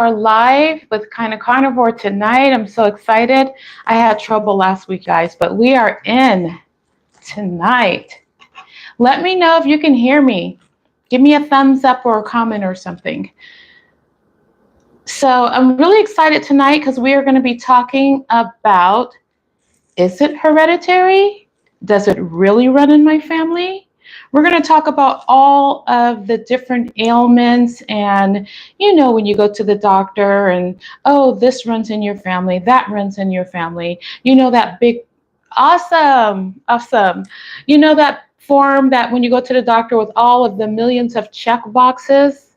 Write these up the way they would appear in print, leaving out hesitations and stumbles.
are live with KETO Carnivore tonight. I'm so excited. I had trouble last week, guys, but we are in tonight. Let me know if you can hear me. Give me a thumbs up or a comment or something. So I'm really excited tonight because we are going to be talking about, is it hereditary? Does it really run in my family? We're going to talk about all of the different ailments and, you know, when you go to the doctor and, oh, this runs in your family, that runs in your family. You know, that big, awesome. You know, that form that when you go to the doctor with all of the millions of check boxes?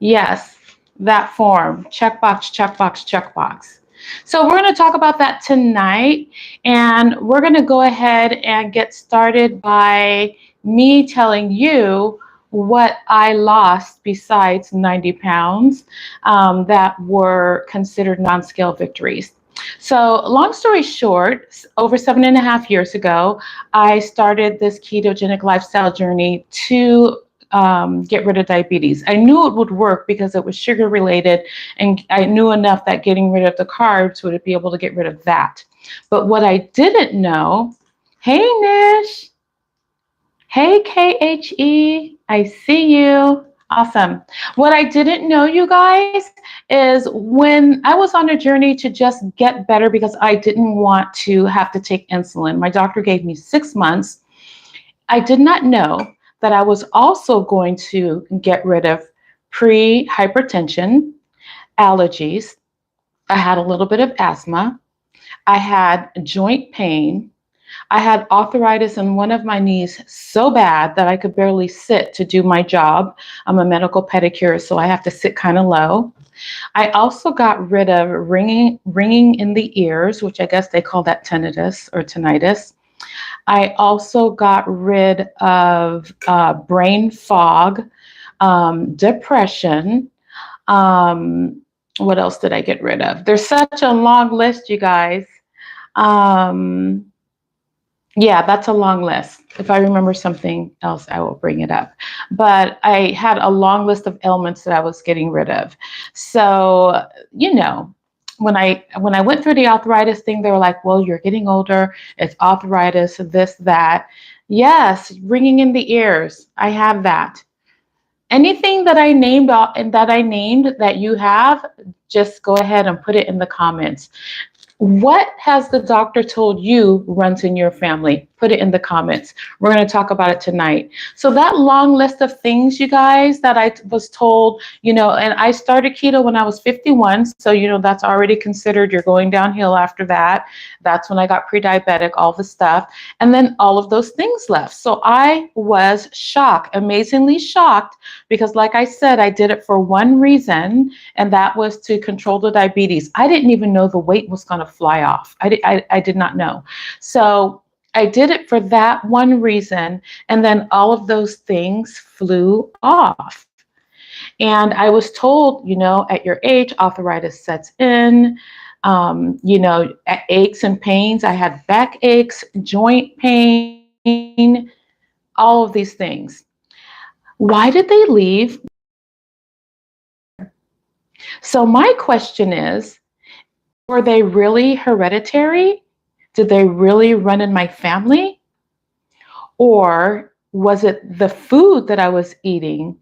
Yes, that form, checkbox, checkbox, checkbox. So we're going to talk about that tonight, and we're going to go ahead and get started by me telling you what I lost besides 90 pounds that were considered non-scale victories. So long story short, over 7.5 years ago, I started this ketogenic lifestyle journey to get rid of diabetes. I knew it would work because it was sugar related, and I knew enough that getting rid of the carbs would be able to get rid of that. But what I didn't know, hey Nish, hey KHE, I see you. Awesome. What I didn't know, you guys, is when I was on a journey to just get better because I didn't want to have to take insulin. My doctor gave me 6 months. I did not know that I was also going to get rid of pre-hypertension, allergies. I had a little bit of asthma. I had joint pain. I had arthritis in one of my knees so bad that I could barely sit to do my job. I'm a medical pedicurist, so I have to sit kind of low. I also got rid of ringing in the ears, which I guess they call that tinnitus or tinnitus. I also got rid of brain fog, depression. What else did I get rid of? There's such a long list, you guys. Yeah, that's a long list. If I remember something else, I will bring it up. But I had a long list of ailments that I was getting rid of. So, you know, when I went through the arthritis thing, they were like, well, you're getting older. It's arthritis, this, that. Yes, ringing in the ears. I have that. Anything that I named that you have, just go ahead and put it in the comments. What has the doctor told you runs in your family? Put it in the comments. We're going to talk about it tonight. So that long list of things, you guys, that I was told, you know, and I started keto when I was 51. So, you know, that's already considered you're going downhill after that. That's when I got pre-diabetic, all the stuff. And then all of those things left. So I was shocked, amazingly shocked, because like I said, I did it for one reason, and that was to control the diabetes. I didn't even know the weight was going to fly off. I did not know. So I did it for that one reason, and then all of those things flew off. And I was told, you know, at your age, arthritis sets in, you know, aches and pains. I had back aches, joint pain, all of these things. Why did they leave? So my question is, were they really hereditary? Did they really run in my family? Or was it the food that I was eating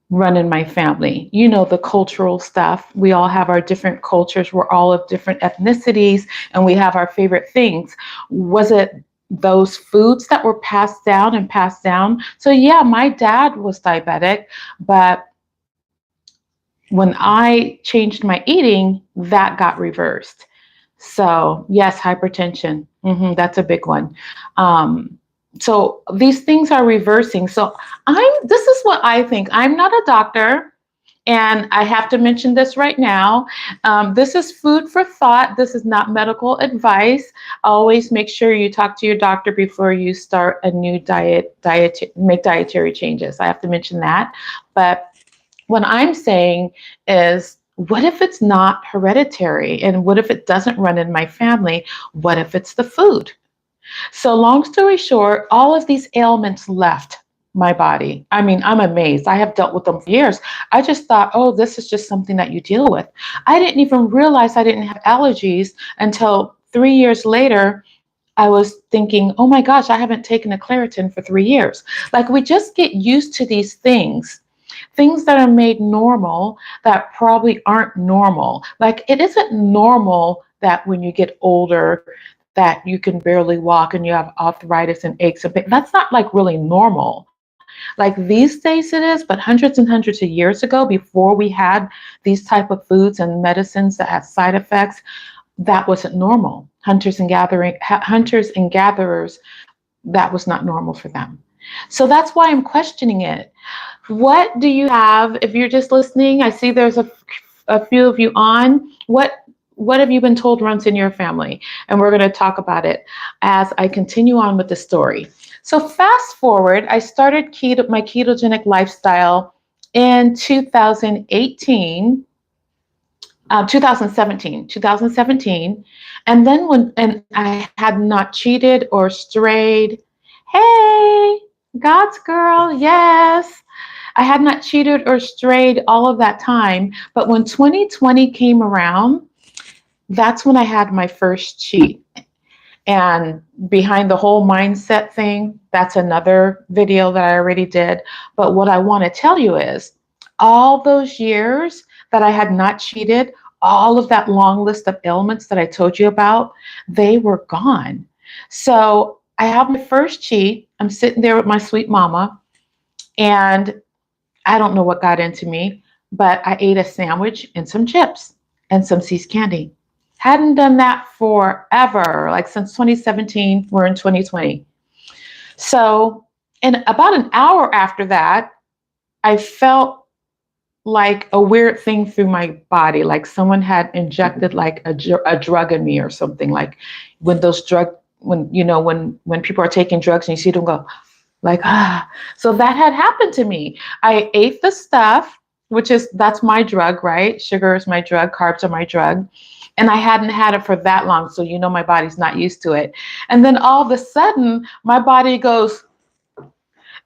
run in my family? You know, the cultural stuff. We all have our different cultures. We're all of different ethnicities, and we have our favorite things. Was it those foods that were passed down and passed down? So yeah, my dad was diabetic, but when I changed my eating, that got reversed. So yes, hypertension, that's a big one. So these things are reversing. So this is what I think. I'm not a doctor, and I have to mention this right now. This is food for thought. This is not medical advice. Always make sure you talk to your doctor before you start a new make dietary changes. I have to mention that. But what I'm saying is, what if it's not hereditary? And what if it doesn't run in my family? What if it's the food? So long story short, all of these ailments left. my body. I mean, I'm amazed. I have dealt with them for years. I just thought, oh, this is just something that you deal with. I didn't even realize I didn't have allergies until 3 years later. I was thinking, oh my gosh, I haven't taken a Claritin for 3 years. Like, we just get used to these things that are made normal that probably aren't normal. Like, it isn't normal that when you get older that you can barely walk and you have arthritis and aches and pain. That's not like really normal. Like, these days it is, but hundreds and hundreds of years ago, before we had these type of foods and medicines that had side effects, that wasn't normal. Hunters and gatherers, that was not normal for them. So that's why I'm questioning it. What do you have? If you're just listening, I see there's a few of you on. What have you been told runs in your family? And we're going to talk about it as I continue on with the story. So fast forward, I started my ketogenic lifestyle in 2017. And then and I had not cheated or strayed. Hey, God's girl, yes. I had not cheated or strayed all of that time. But when 2020 came around, that's when I had my first cheat. And behind the whole mindset thing, that's another video that I already did. But what I want to tell you is all those years that I had not cheated, all of that long list of ailments that I told you about, they were gone. So I have my first cheat. I'm sitting there with my sweet mama, and I don't know what got into me, but I ate a sandwich and some chips and some See's candy. Hadn't done that forever, like since 2017. We're in 2020. So in about an hour after that, I felt like a weird thing through my body, like someone had injected like a drug in me or something. Like when when people are taking drugs and you see them go like, so that had happened to me. I ate the stuff, that's my drug, right? Sugar is my drug, carbs are my drug. And I hadn't had it for that long. So, my body's not used to it. And then all of a sudden my body goes,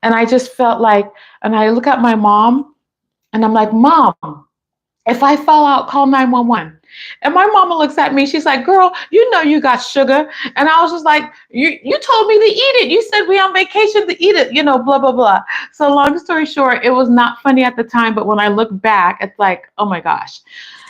and I just felt like, and I look at my mom and I'm like, Mom, if I fall out, call 911. And my mama looks at me. She's like, girl, you got sugar. And I was just like, you told me to eat it. You said we on vacation to eat it, blah, blah, blah. So long story short, it was not funny at the time. But when I look back, it's like, oh my gosh.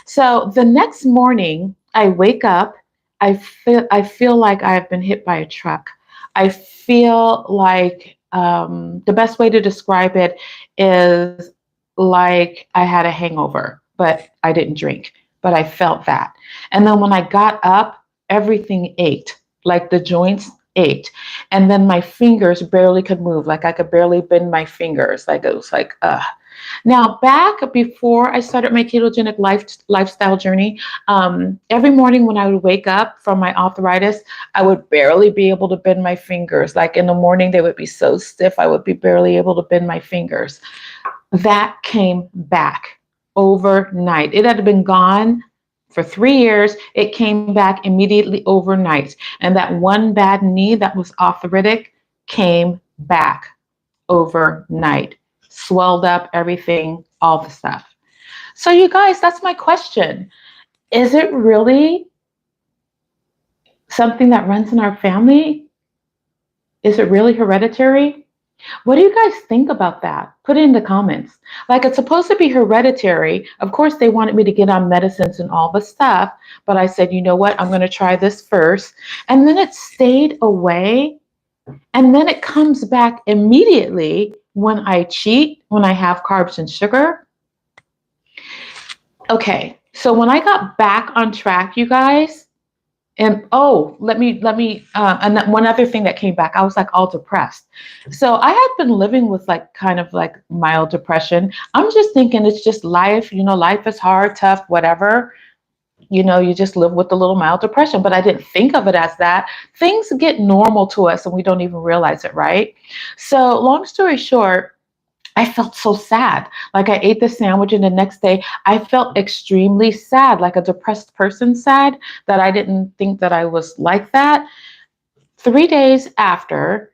So the next morning I wake up, I feel like I have been hit by a truck. I feel like the best way to describe it is like I had a hangover, but I didn't drink, but I felt that. And then when I got up, everything ached, like the joints ached. And then my fingers barely could move. Like I could barely bend my fingers. Like it was like, Now, back before I started my ketogenic lifestyle journey, every morning when I would wake up from my arthritis, I would barely be able to bend my fingers. Like in the morning, they would be so stiff, I would be barely able to bend my fingers. That came back overnight. It had been gone for 3 years. It came back immediately overnight. And that one bad knee that was arthritic came back overnight. Swelled up, everything, all the stuff. So you guys, that's my question. Is it really something that runs in our family? Is it really hereditary? What do you guys think about that? Put it in the comments. Like, it's supposed to be hereditary. Of course, they wanted me to get on medicines and all the stuff, but I said, you know what? I'm going to try this first. And then it stayed away. And then it comes back immediately when I cheat, when I have carbs and sugar. Okay, so when I got back on track, you guys, and and one other thing that came back, I was like all depressed. So I had been living with like kind of like mild depression. I'm just thinking it's just life, life is hard, tough, whatever. You just live with a little mild depression, but I didn't think of it as that. Things get normal to us and we don't even realize it, right? So long story short, I felt so sad. Like I ate the sandwich and the next day I felt extremely sad, like a depressed person sad, that I didn't think that I was like that. 3 days after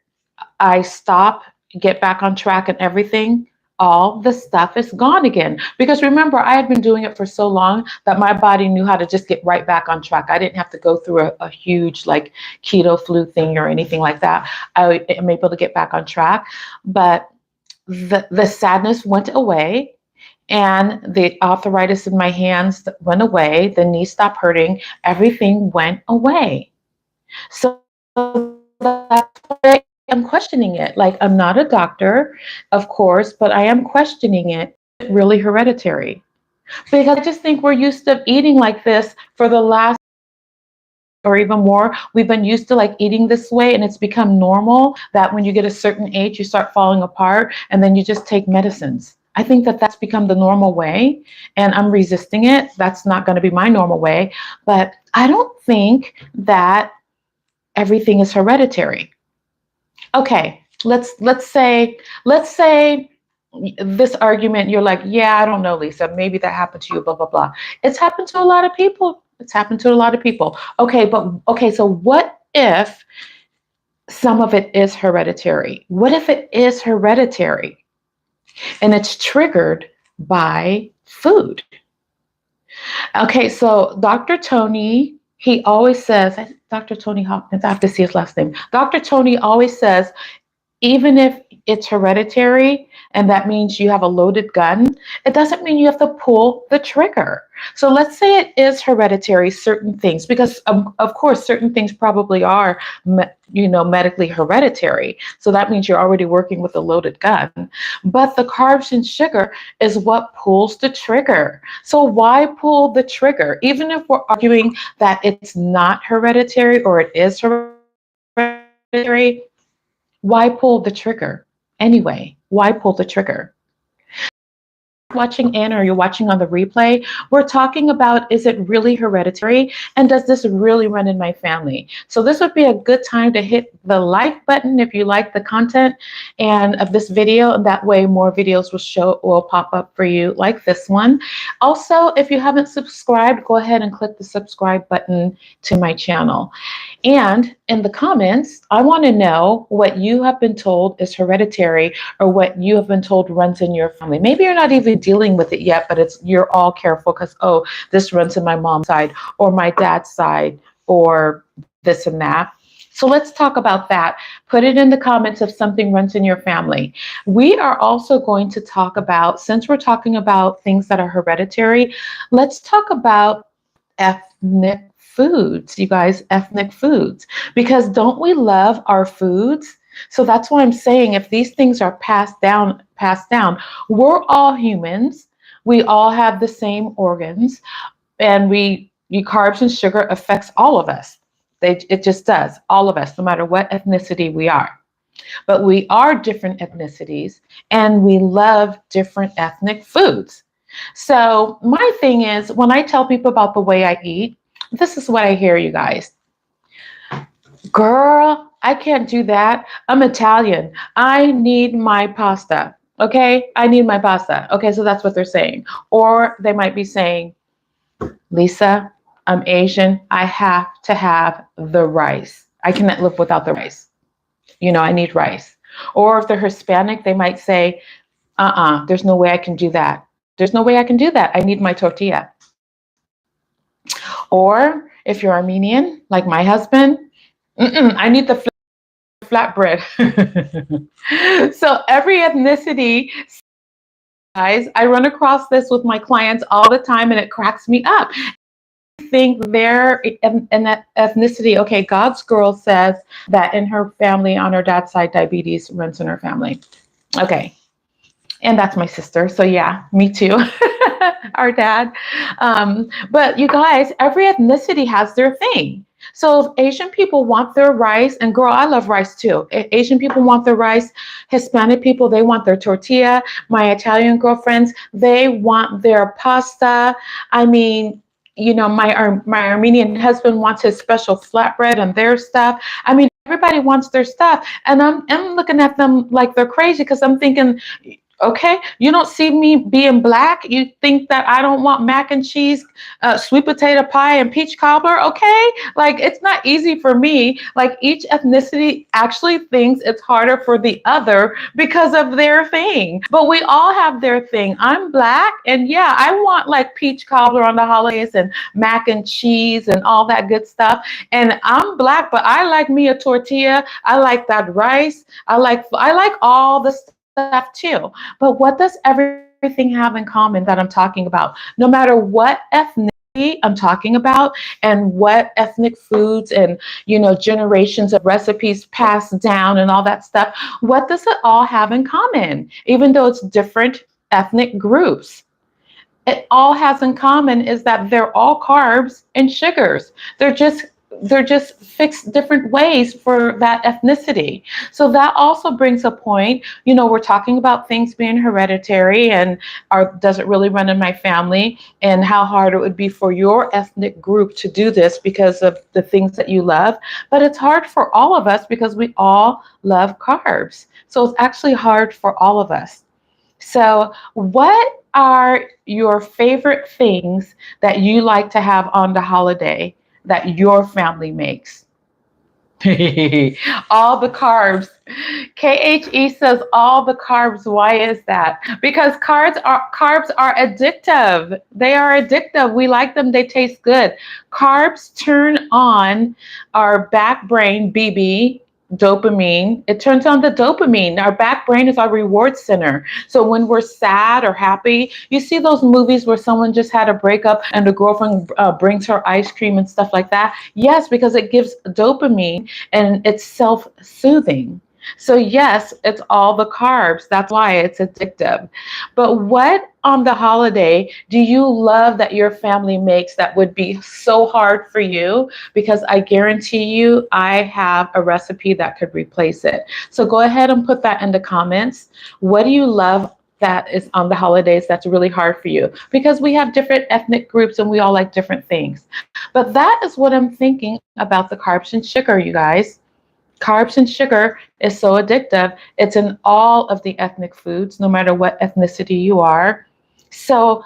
I stopped get back on track and everything, all the stuff is gone again. Because remember, I had been doing it for so long that my body knew how to just get right back on track. I didn't have to go through a huge like keto flu thing or anything like that. I am able to get back on track. But the sadness went away, and the arthritis in my hands went away. The knee stopped hurting. Everything went away. So that's why I'm questioning it. Like, I'm not a doctor, of course, but I am questioning it. Is it really hereditary? Because I just think we're used to eating like this for the last, or even more. We've been used to like eating this way, and it's become normal that when you get a certain age, you start falling apart, and then you just take medicines. I think that that's become the normal way, and I'm resisting it. That's not going to be my normal way. But I don't think that everything is hereditary. Okay, let's say this argument, you're like, yeah, I don't know, Lisa, maybe that happened to you, blah blah blah. It's happened to a lot of people. It's happened to a lot of people. Okay, so what if some of it is hereditary? What if it is hereditary and it's triggered by food? Okay, so Dr. Tony, he always says, Dr. Tony Hopkins, I have to see his last name. Dr. Tony always says, even if it's hereditary, and that means you have a loaded gun, it doesn't mean you have to pull the trigger. So let's say it is hereditary, certain things, because of course, certain things probably are, medically hereditary. So that means you're already working with a loaded gun. But the carbs and sugar is what pulls the trigger. So why pull the trigger? Even if we're arguing that it's not hereditary or it is hereditary, why pull the trigger? Anyway, why pull the trigger? Watching in, or you're watching on the replay, we're talking about, is it really hereditary, and does this really run in my family? So this would be a good time to hit the like button if you like the content and of this video, and that way more videos will pop up for you like this one. Also, if you haven't subscribed, go ahead and click the subscribe button to my channel. And in the comments, I want to know what you have been told is hereditary, or what you have been told runs in your family. Maybe you're not even dealing with it yet, but you're all careful because, oh, this runs in my mom's side or my dad's side or this and that. So let's talk about that. Put it in the comments if something runs in your family. We are also going to talk about, since we're talking about things that are hereditary, let's talk about ethnic foods, you guys, ethnic foods, because don't we love our foods? So that's why I'm saying, if these things are passed down, we're all humans. We all have the same organs, and carbs and sugar affects all of us. It just does, all of us, no matter what ethnicity we are. But we are different ethnicities, and we love different ethnic foods. So my thing is, when I tell people about the way I eat, this is what I hear, you guys. Girl, I can't do that. I'm Italian. I need my pasta. Okay, I need my pasta. Okay, so that's what they're saying. Or they might be saying, Lisa, I'm Asian. I have to have the rice. I cannot live without the rice. I need rice. Or if they're Hispanic, they might say, there's no way I can do that. There's no way I can do that. I need my tortilla. Or if you're Armenian, like my husband, I need the flatbread. So every ethnicity, guys, I run across this with my clients all the time, and it cracks me up. I think they're in that ethnicity. Okay, God's girl says that in her family, on her dad's side, diabetes runs in her family. Okay. And that's my sister. So yeah, me too. Our dad. But you guys, every ethnicity has their thing. So if Asian people want their rice, and girl, I love rice too. If Asian people want their rice, Hispanic people, they want their tortilla. My Italian girlfriends, they want their pasta. I mean, my Armenian husband wants his special flatbread and their stuff. I mean, everybody wants their stuff. And I'm looking at them like they're crazy, because I'm thinking, Okay, you don't see me being black. You think that I don't want mac and cheese, sweet potato pie, and peach cobbler. Okay, like it's not easy for me. Like each ethnicity actually thinks it's harder for the other because of their thing. But we all have their thing. I'm black, and yeah, I want like peach cobbler on the holidays and mac and cheese and all that good stuff. And I'm black, but I like me a tortilla. I like that rice. I like all the stuff too. But what does everything have in common that I'm talking about? No matter what ethnicity I'm talking about and what ethnic foods and generations of recipes passed down and all that stuff, what does it all have in common? Even though it's different ethnic groups, it all has in common is that they're all carbs and sugars. They're just fixed different ways for that ethnicity. So that also brings a point. We're talking about things being hereditary and does it really run in my family, and how hard it would be for your ethnic group to do this because of the things that you love. But it's hard for all of us because we all love carbs. So it's actually hard for all of us. So, what are your favorite things that you like to have on the holiday that your family makes? All the carbs. KHE says all the carbs. Why is that? Because carbs are addictive. They are addictive. We like them. They taste good. Carbs turn on our back brain, BB, dopamine. It turns on the dopamine. Our back brain is our reward center. So when we're sad or happy, you see those movies where someone just had a breakup and the girlfriend brings her ice cream and stuff like that. Yes, because it gives dopamine and it's self-soothing. So yes, it's all the carbs. That's why it's addictive. But what on the holiday do you love that your family makes that would be so hard for you? Because I guarantee you, I have a recipe that could replace it. So go ahead and put that in the comments. What do you love that is on the holidays that's really hard for you? Because we have different ethnic groups and we all like different things. But that is what I'm thinking about the carbs and sugar, you guys. Carbs and sugar is so addictive. It's in all of the ethnic foods, no matter what ethnicity you are. So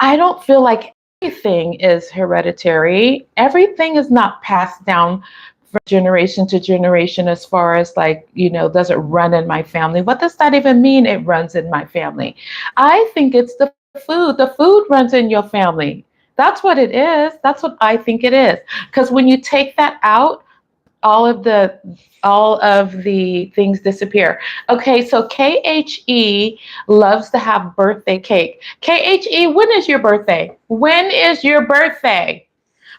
I don't feel like everything is hereditary. Everything is not passed down from generation to generation as far as does it run in my family? What does that even mean? It runs in my family. I think it's the food. The food runs in your family. That's what it is. That's what I think it is. Because when you take that out, all of the things disappear. Okay, so KHE loves to have birthday cake. KHE, when is your birthday? When is your birthday?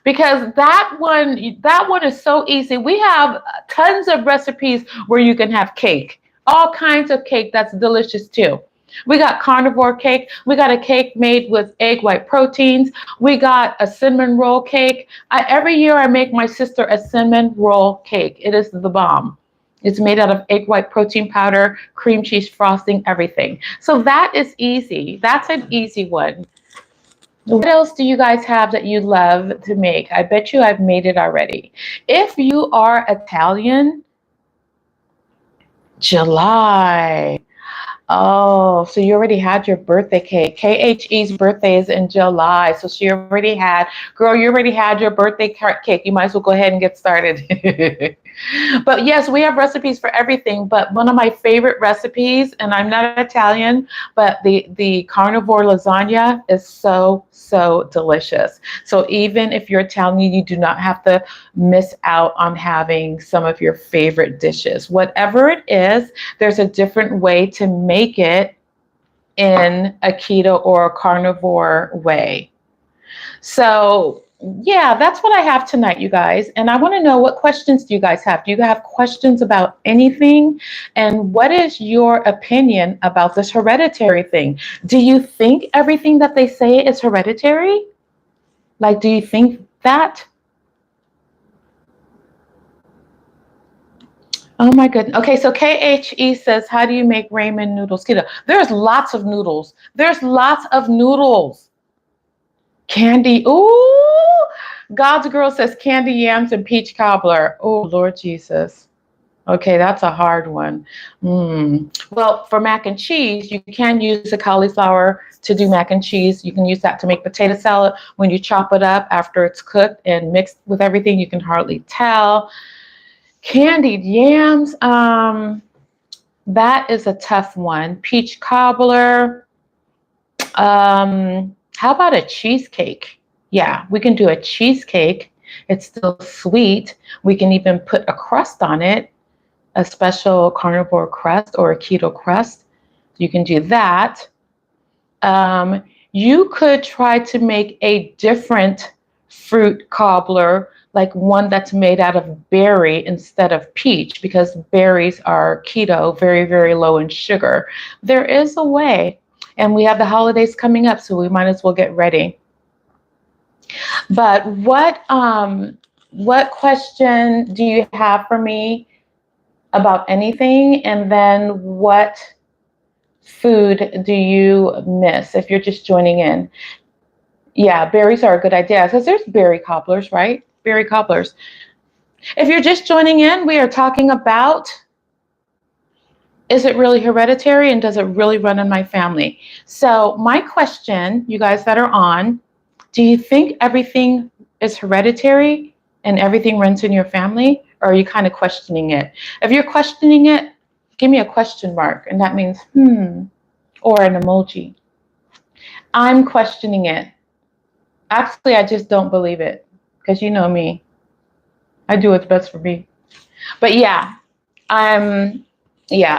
Because that one is so easy. We have tons of recipes where you can have cake. All kinds of cake that's delicious too. We got carnivore cake. We got a cake made with egg white proteins. We got a cinnamon roll cake. Every year I make my sister a cinnamon roll cake. It is the bomb. It's made out of egg white protein powder, cream cheese frosting, everything. So that is easy. That's an easy one. What else do you guys have that you love to make? I bet you I've made it already. If you are Italian, July. Oh, so you already had your birthday cake. KHE's birthday is in July. So she already had, girl, you already had your birthday cake. You might as well go ahead and get started. But yes, we have recipes for everything. But one of my favorite recipes, and I'm not Italian, but the carnivore lasagna is so, so delicious. So even if you're Italian, you do not have to miss out on having some of your favorite dishes. Whatever it is, there's a different way to make it in a keto or a carnivore way. So yeah, that's what I have tonight, you guys. And I want to know, what questions do you guys have? Do you have questions about anything? And what is your opinion about this hereditary thing? Do you think everything that they say is hereditary? Like, do you think that? Oh my goodness. Okay, so KHE says, how do you make ramen noodles keto? There's lots of noodles. There's lots of noodles. Candy. Ooh, God's girl says candy yams and peach cobbler. Oh, Lord Jesus. Okay, that's a hard one. Well, for mac and cheese, you can use the cauliflower to do mac and cheese. You can use that to make potato salad. When you chop it up after it's cooked and mixed with everything, you can hardly tell. Candied yams, that is a tough one. Peach cobbler. How about a cheesecake? Yeah, we can do a cheesecake. It's still sweet. We can even put a crust on it, a special carnivore crust or a keto crust. You can do that. You could try to make a different fruit cobbler, like one that's made out of berry instead of peach, because berries are keto, very, very low in sugar. There is a way, and we have the holidays coming up, so we might as well get ready. But what question do you have for me about anything? And then what food do you miss if you're just joining in? Yeah, berries are a good idea because there's berry cobblers, right? Berry cobblers. If you're just joining in, we are talking about, is it really hereditary and does it really run in my family? So my question, you guys that are on, do you think everything is hereditary and everything runs in your family? Or are you kind of questioning it? If you're questioning it, give me a question mark. And that means, or an emoji. I'm questioning it. Actually, I just don't believe it because you know me. I do what's best for me. But yeah,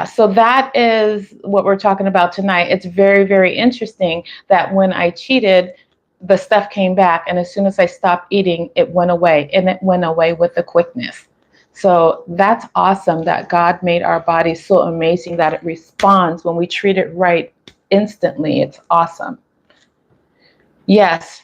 so that is what we're talking about tonight. It's very, very interesting that when I cheated, the stuff came back. And as soon as I stopped eating, it went away, and it went away with a quickness. So that's awesome that God made our body so amazing that it responds when we treat it right instantly. It's awesome. Yes.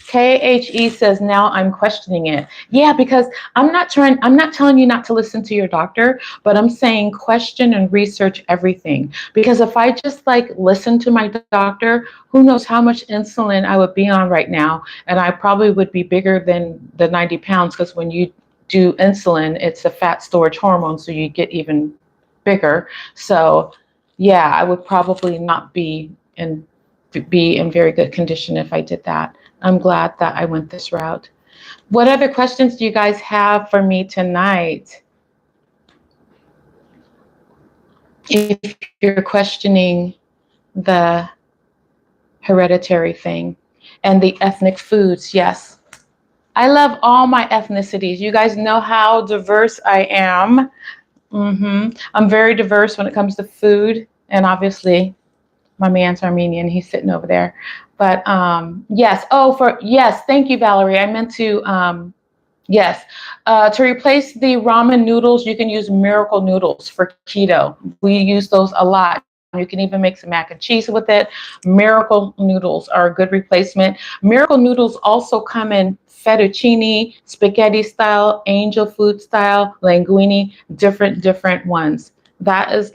KHE says, now I'm questioning it. Yeah, because I'm not telling you not to listen to your doctor, but I'm saying question and research everything. Because if I just listen to my doctor, who knows how much insulin I would be on right now. And I probably would be bigger than the 90 pounds because when you do insulin, it's a fat storage hormone, so you get even bigger. So yeah, I would probably not be in very good condition if I did that. I'm glad that I went this route. What other questions do you guys have for me tonight? If you're questioning the hereditary thing and the ethnic foods, yes. I love all my ethnicities. You guys know how diverse I am. I'm very diverse when it comes to food, and obviously my man's Armenian. He's sitting over there. But yes. Yes. Thank you, Valerie. I meant to, yes. To replace the ramen noodles, you can use miracle noodles for keto. We use those a lot. You can even make some mac and cheese with it. Miracle noodles are a good replacement. Miracle noodles also come in fettuccine, spaghetti style, angel food style, linguine, different ones. That is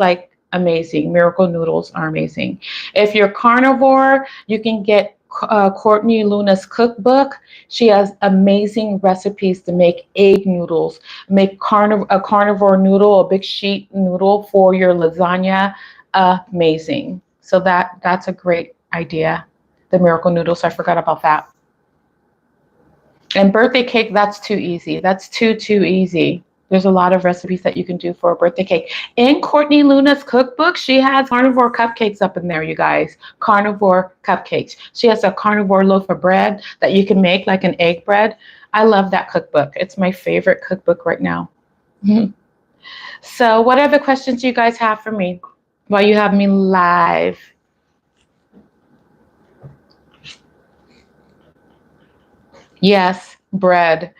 amazing. Miracle noodles are amazing. If you're carnivore, you can get Courtney Luna's cookbook. She has amazing recipes to make egg noodles, make a carnivore noodle, a big sheet noodle for your lasagna. Amazing. So that's a great idea. The miracle noodles, I forgot about that. And birthday cake, that's too easy. That's too easy. There's a lot of recipes that you can do for a birthday cake. In Courtney Luna's cookbook, she has carnivore cupcakes up in there, you guys. Carnivore cupcakes. She has a carnivore loaf of bread that you can make like an egg bread. I love that cookbook. It's my favorite cookbook right now. So what other questions do you guys have for me while you have me live? Yes, bread.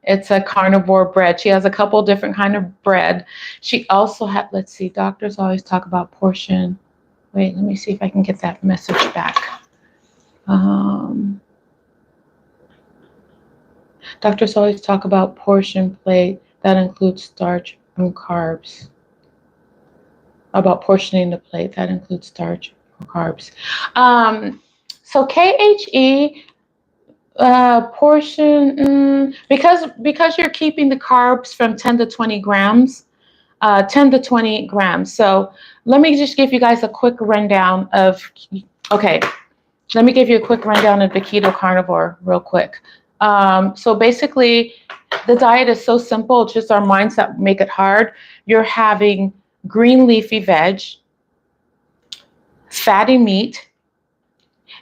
It's a carnivore bread. She has a couple different kind of bread. She also had, let's see, doctors always talk about portion. Wait, let me see if I can get that message back. Doctors always talk about portion plate that includes starch and carbs. About portioning the plate that includes starch or carbs. So KHE, portion, because you're keeping the carbs from 10 to 20 grams, 10 to 20 grams. So let me just give you guys a quick rundown of, okay, let me give you a quick rundown of the keto carnivore real quick. So basically, the diet is so simple. It's just our minds that make it hard. You're having green leafy veg, fatty meat,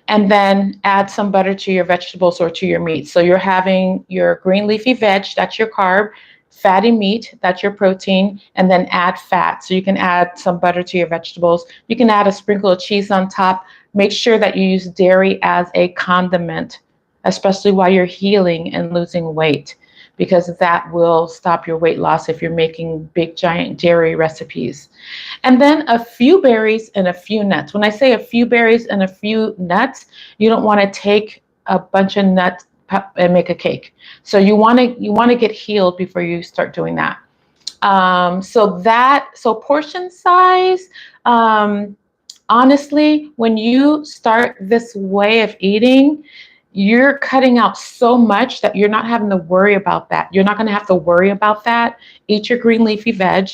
and then add some butter to your vegetables or to your meat. So you're having your green leafy veg, that's your carb, fatty meat, that's your protein, and then add fat. So you can add some butter to your vegetables. You can add a sprinkle of cheese on top. Make sure that you use dairy as a condiment, especially while you're healing and losing weight, because that will stop your weight loss if you're making big, giant dairy recipes. And then a few berries and a few nuts. When I say a few berries and a few nuts, you don't want to take a bunch of nuts and make a cake. So you want to get healed before you start doing that. So portion size. Honestly, when you start this way of eating, you're cutting out so much that you're not having to worry about that. You're not going to have to worry about that. Eat your green leafy veg.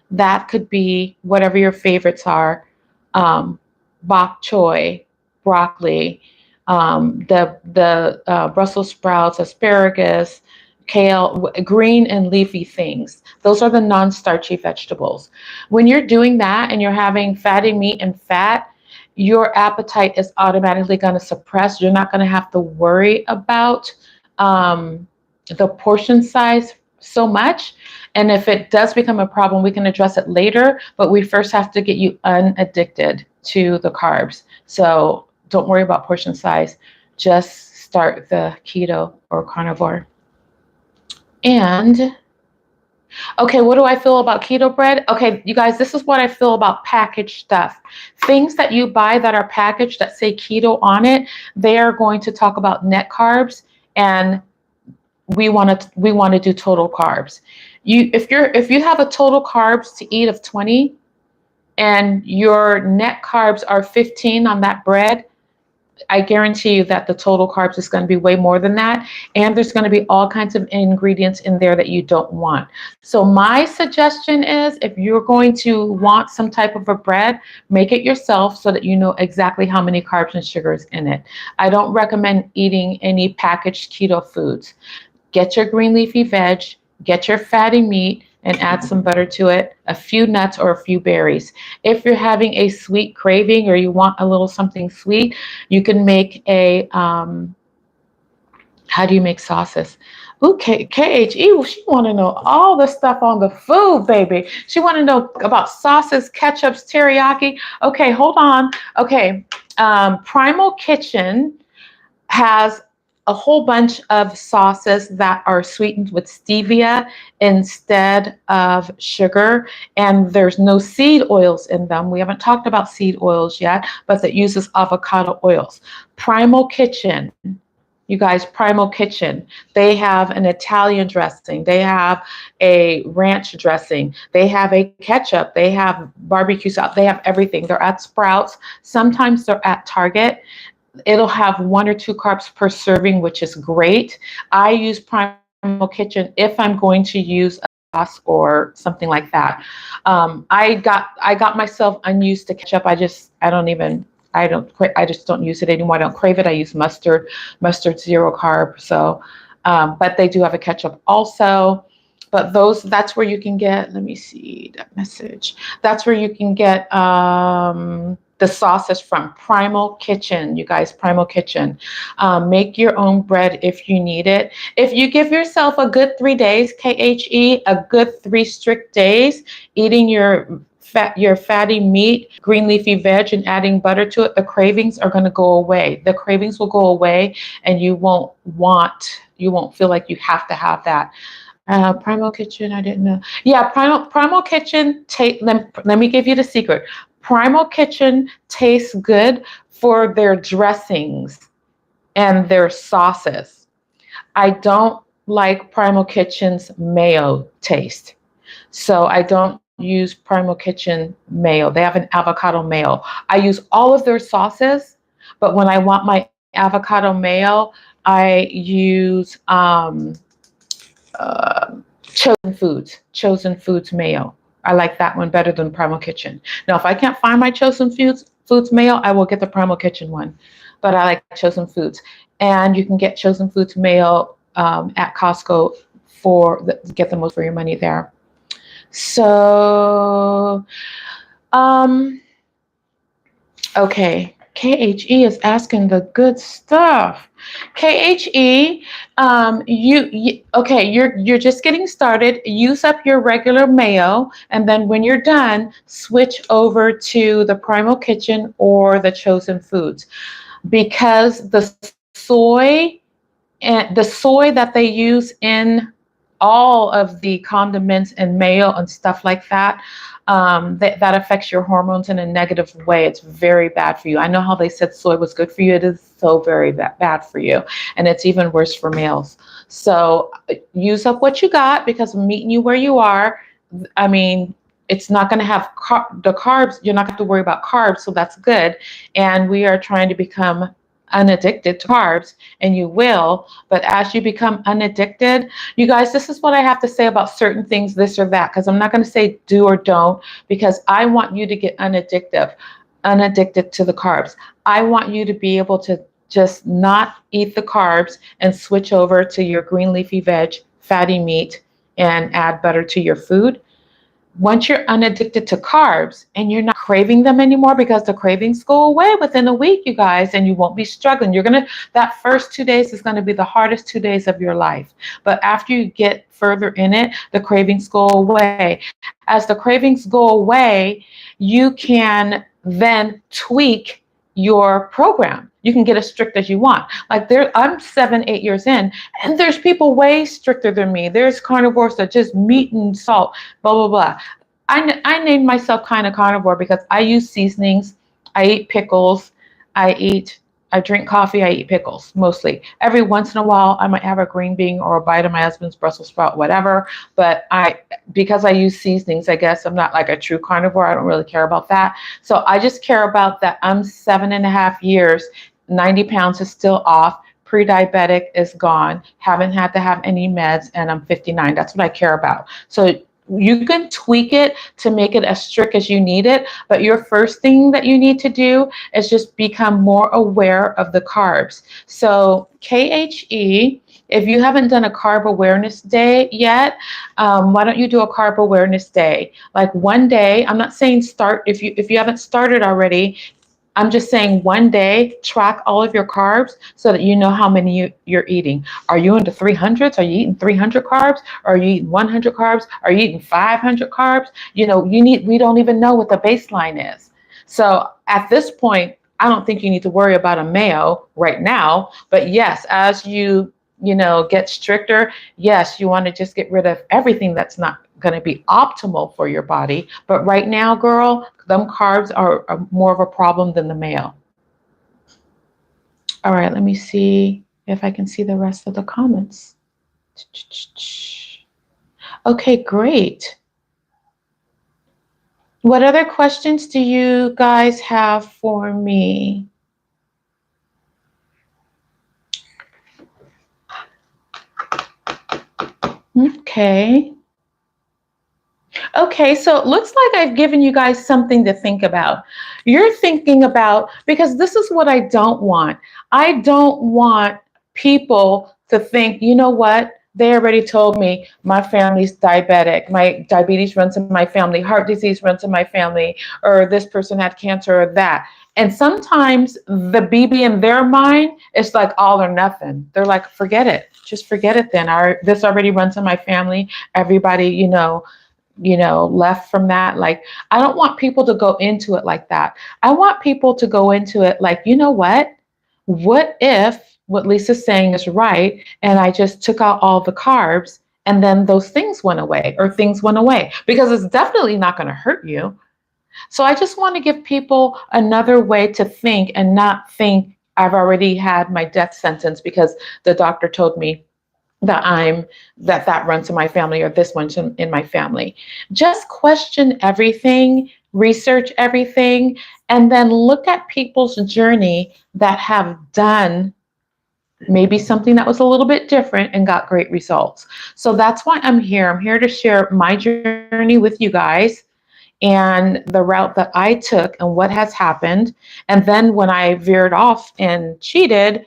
That could be whatever your favorites are. Bok choy, broccoli, the Brussels sprouts, asparagus, kale, green and leafy things. Those are the non-starchy vegetables. When you're doing that and you're having fatty meat and fat, your appetite is automatically going to suppress. You're not going to have to worry about the portion size so much. And if it does become a problem, we can address it later, but we first have to get you unaddicted to the carbs. So don't worry about portion size. Just start the keto or carnivore. And okay, what do I feel about keto bread? Okay, you guys, this is what I feel about packaged stuff. Things that you buy that are packaged that say keto on it, they are going to talk about net carbs, and we want to do total carbs. If you have a total carbs to eat of 20 and your net carbs are 15 on that bread, I guarantee you that the total carbs is going to be way more than that. And there's going to be all kinds of ingredients in there that you don't want. So my suggestion is, if you're going to want some type of a bread, make it yourself so that you know exactly how many carbs and sugars in it. I don't recommend eating any packaged keto foods. Get your green leafy veg, get your fatty meat, and add some butter to it, a few nuts or a few berries. If you're having a sweet craving or you want a little something sweet, you can make a, how do you make sauces? Ooh, KHE, she want to know all the stuff on the food, baby. She want to know about sauces, ketchups, teriyaki. Okay, hold on. Okay, Primal Kitchen has a whole bunch of sauces that are sweetened with stevia instead of sugar, and there's no seed oils in them. We haven't talked about seed oils yet, but that uses avocado oils. Primal Kitchen, you guys, Primal Kitchen, they have an Italian dressing, they have a ranch dressing, they have a ketchup, they have barbecue sauce, they have everything. They're at Sprouts, sometimes they're at Target. It'll have 1 or 2 carbs per serving, which is great. I use Primal Kitchen if I'm going to use a sauce or something like that. I got myself unused to ketchup. I just don't use it anymore. I don't crave it. I use mustard 0 carb. So, but they do have a ketchup also. But that's where you can get, let me see that message. That's where you can get the sauces from Primal Kitchen, you guys, Primal Kitchen. Make your own bread if you need it. If you give yourself a good 3 days, KHE, a good 3 strict days, eating your fatty meat, green leafy veg, and adding butter to it, the cravings are going to go away. The cravings will go away, and you won't feel like you have to have that. Primal Kitchen, I didn't know. Yeah, Primal Kitchen, let me give you the secret. Primal Kitchen tastes good for their dressings and their sauces. I don't like Primal Kitchen's mayo taste, so I don't use Primal Kitchen mayo. They have an avocado mayo. I use all of their sauces, but when I want my avocado mayo, I use Chosen Foods mayo. I like that one better than Primal Kitchen. Now, if I can't find my Chosen Foods mayo, I will get the Primal Kitchen one. But I like Chosen Foods. And you can get Chosen Foods mayo at Costco get the most for your money there. So, okay. KHE is asking the good stuff. KHE, you're just getting started. Use up your regular mayo, and then when you're done, switch over to the Primal Kitchen or the Chosen Foods, because the soy that they use in all of the condiments and mayo and stuff like that, that affects your hormones in a negative way. It's very bad for you. I know how they said soy was good for you. It is so very bad for you. And it's even worse for males. So use up what you got, because I'm meeting you where you are. I mean, it's not going to have the carbs. You're not going to have to worry about carbs. So that's good. And we are trying to become unaddicted to carbs, and you will. But as you become unaddicted, you guys, this is what I have to say about certain things, this or that, because I'm not going to say do or don't, because I want you to get unaddicted to the carbs. I want you to be able to just not eat the carbs and switch over to your green leafy veg, fatty meat, and add butter to your food. Once you're unaddicted to carbs and you're not craving them anymore, because the cravings go away within a week, you guys, and you won't be struggling. That first 2 days is going to be the hardest 2 days of your life. But after you get further in it, the cravings go away. As the cravings go away, you can then tweak your program. You can get as strict as you want. Like I'm 7-8 years in, and there's people way stricter than me. There's carnivores that just meat and salt, blah, blah, blah. I named myself kind of carnivore because I use seasonings. I eat pickles. I drink coffee. I eat pickles mostly. Every once in a while, I might have a green bean or a bite of my husband's Brussels sprout, whatever. But because I use seasonings, I guess I'm not like a true carnivore. I don't really care about that. So I just care about that. I'm 7.5 years, 90 pounds is still off. Pre-diabetic is gone. Haven't had to have any meds, and I'm 59. That's what I care about. So you can tweak it to make it as strict as you need it, but your first thing that you need to do is just become more aware of the carbs. So KHE, if you haven't done a carb awareness day yet, why don't you do a carb awareness day? Like one day, I'm not saying start, if you haven't started already, I'm just saying one day, track all of your carbs so that you know how many you're eating. Are you into 300s? Are you eating 300 carbs? Are you eating 100 carbs? Are you eating 500 carbs? We don't even know what the baseline is. So at this point, I don't think you need to worry about a mayo right now. But yes, as you get stricter, yes, you want to just get rid of everything that's not going to be optimal for your body. But right now, girl, them carbs are more of a problem than the mayo. All right, let me see if I can see the rest of the comments. Okay, great. What other questions do you guys have for me? Okay, so it looks like I've given you guys something to think about. You're thinking about, because this is what I don't want. I don't want people to think, you know what? They already told me my family's diabetic. My diabetes runs in my family. Heart disease runs in my family. Or this person had cancer or that. And sometimes the BB in their mind is like all or nothing. They're like, forget it. Just forget it then. This already runs in my family. Everybody, left from that. Like, I don't want people to go into it like that. I want people to go into it like, you know what? What if what Lisa's saying is right, and I just took out all the carbs, and then those things went away, or things went away? Because it's definitely not going to hurt you. So I just want to give people another way to think, and not think I've already had my death sentence because the doctor told me that runs in my family, or this one's in my family. Just question everything, research everything, and then look at people's journey that have done maybe something that was a little bit different and got great results. So that's why I'm here. I'm here to share my journey with you guys and the route that I took and what has happened. And then when I veered off and cheated,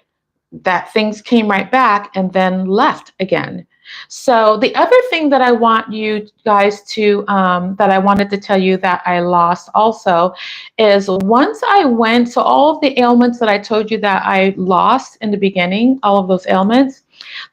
that things came right back and then left again. So the other thing that I want you guys to, that I wanted to tell you that I lost also is once I went, so all of the ailments that I told you that I lost in the beginning, all of those ailments,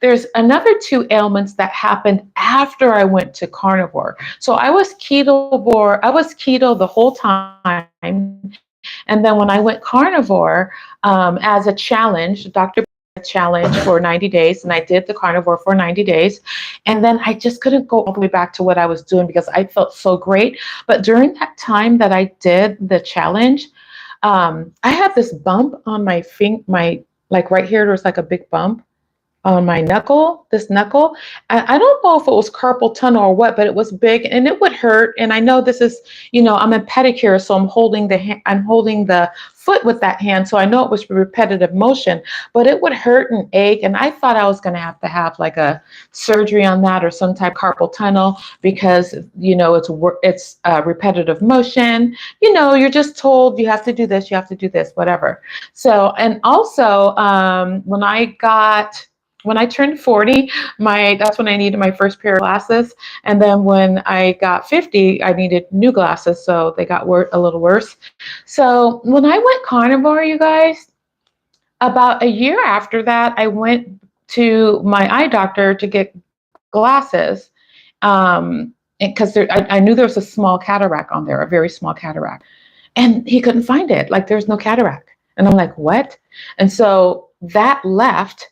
there's another two ailments that happened after I went to carnivore. So I was keto the whole time. And then when I went carnivore, as a challenge, Dr. challenge for 90 days, and I did the carnivore for 90 days. And then I just couldn't go all the way back to what I was doing because I felt so great. But during that time that I did the challenge, I had this bump on my like right here, there was like a big bump on my knuckle, this knuckle. I don't know if it was carpal tunnel or what, but it was big and it would hurt. And I know this is, I'm a pedicure, so I'm holding the foot with that hand. So I know it was repetitive motion, but it would hurt and ache. And I thought I was going to have like a surgery on that or some type of carpal tunnel because, it's repetitive motion. You're just told you have to do this, whatever. So, and also when I turned 40, that's when I needed my first pair of glasses. And then when I got 50, I needed new glasses. So they got a little worse. So when I went carnivore, you guys, about a year after that, I went to my eye doctor to get glasses. Because I knew there was a small cataract on there, a very small cataract. And he couldn't find it. Like there's no cataract. And I'm like, what? And so that left.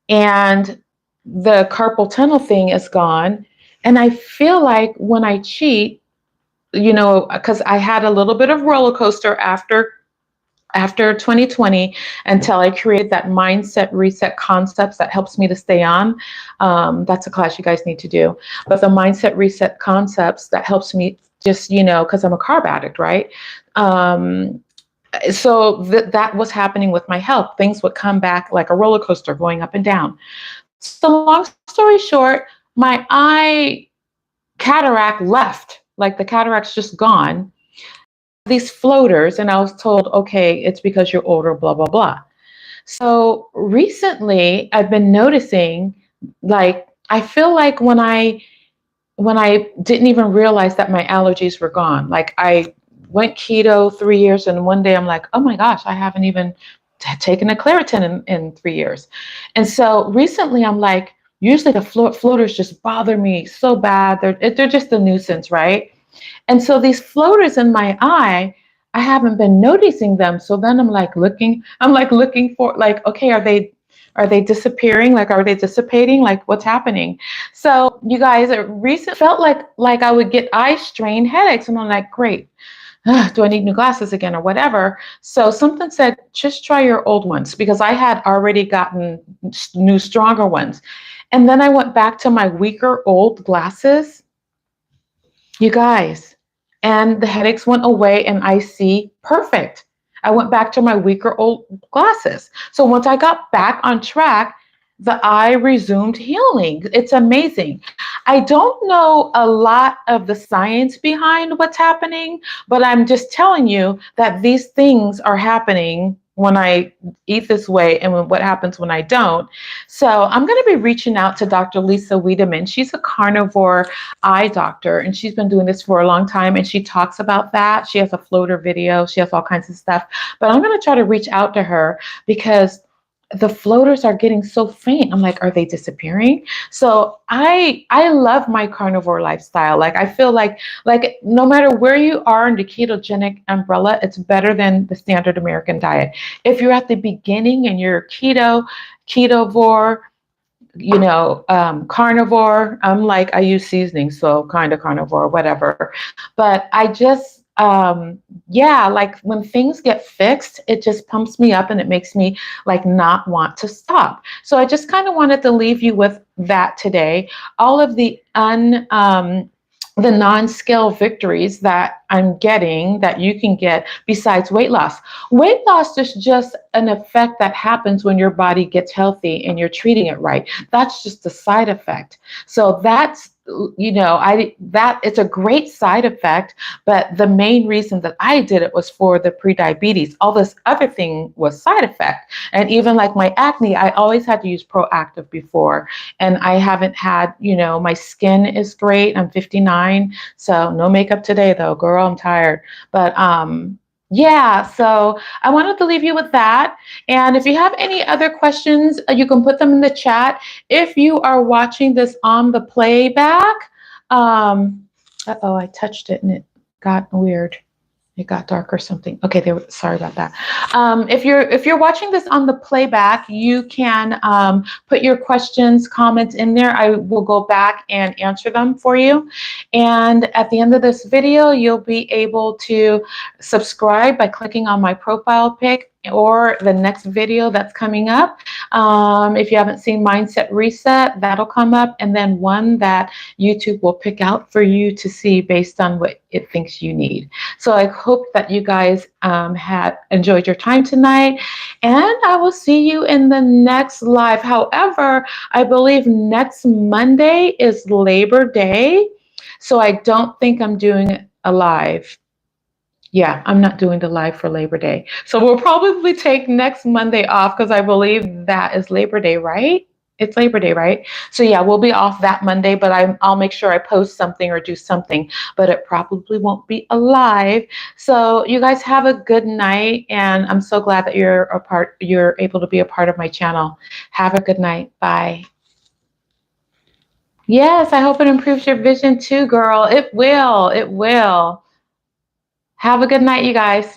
And the carpal tunnel thing is gone. And I feel like when I cheat, because I had a little bit of roller coaster after 2020 until I created that mindset reset concepts that helps me to stay on. That's a class you guys need to do. But the mindset reset concepts that helps me just, because I'm a carb addict, right? So that was happening with my health. Things would come back like a roller coaster going up and down. So long story short, my eye cataract left, like the cataract's just gone. These floaters, and I was told, okay, it's because you're older, blah, blah, blah. So recently I've been noticing, like, I feel like when I didn't even realize that my allergies were gone, like I went keto 3 years and one day I'm like, oh my gosh, I haven't even taken a Claritin in 3 years. And so recently I'm like, usually the floaters just bother me so bad. They're just a nuisance, right? And so these floaters in my eye, I haven't been noticing them. So then I'm looking for like, okay, are they disappearing? Like, are they dissipating? Like, what's happening? So you guys, it recently felt like I would get eye strain headaches, and I'm like, great. Do I need new glasses again or whatever? So something said, just try your old ones, because I had already gotten new, stronger ones. And then I went back to my weaker old glasses, you guys, and the headaches went away and I see perfect. I went back to my weaker old glasses. So once I got back on track, the eye resumed healing. It's amazing. I don't know a lot of the science behind what's happening, but I'm just telling you that these things are happening when I eat this way and what happens when I don't. So I'm going to be reaching out to Dr. Lisa Wiedeman. She's a carnivore eye doctor, and she's been doing this for a long time, and she talks about that. She has a floater video. She has all kinds of stuff. But I'm going to try to reach out to her because the floaters are getting so faint. I'm like, are they disappearing? So I love my carnivore lifestyle. Like, I feel like no matter where you are in the ketogenic umbrella, it's better than the standard American diet. If you're at the beginning and you're ketovore, carnivore, I'm like, I use seasoning, so kind of carnivore, whatever. But I just, like when things get fixed, it just pumps me up and it makes me like not want to stop. So I just kind of wanted to leave you with that today. All of the the non-scale victories that I'm getting that you can get besides weight loss. Weight loss is just an effect that happens when your body gets healthy and you're treating it right. That's just a side effect. So that's, you know, it's a great side effect, but the main reason that I did it was for the pre-diabetes. All this other thing was side effect. And even like my acne, I always had to use Proactive before, and I haven't had, you know, my skin is great. I'm 59, so no makeup today though, girl, I'm tired. But yeah, so I wanted to leave you with that. And if you have any other questions, you can put them in the chat. If you are watching this on the playback, uh-oh, I touched it and it got weird. It got dark or something. Okay, sorry about that. If you're watching this on the playback, you can put your questions, comments in there. I will go back and answer them for you. And at the end of this video, you'll be able to subscribe by clicking on my profile pic or the next video that's coming up. If you haven't seen Mindset Reset, that'll come up, and then one that YouTube will pick out for you to see based on what it thinks you need. So I hope that you guys had enjoyed your time tonight, and I will see you in the next live. However, I believe next Monday is Labor Day, so I don't think I'm doing a live. Yeah, I'm not doing the live for Labor Day. So we'll probably take next Monday off because I believe that is Labor Day, right? It's Labor Day, right? So yeah, we'll be off that Monday, but I'll make sure I post something or do something, but it probably won't be a live. So you guys have a good night, and I'm so glad that you're able to be a part of my channel. Have a good night. Bye. Yes, I hope it improves your vision too, girl. It will. It will. Have a good night, you guys.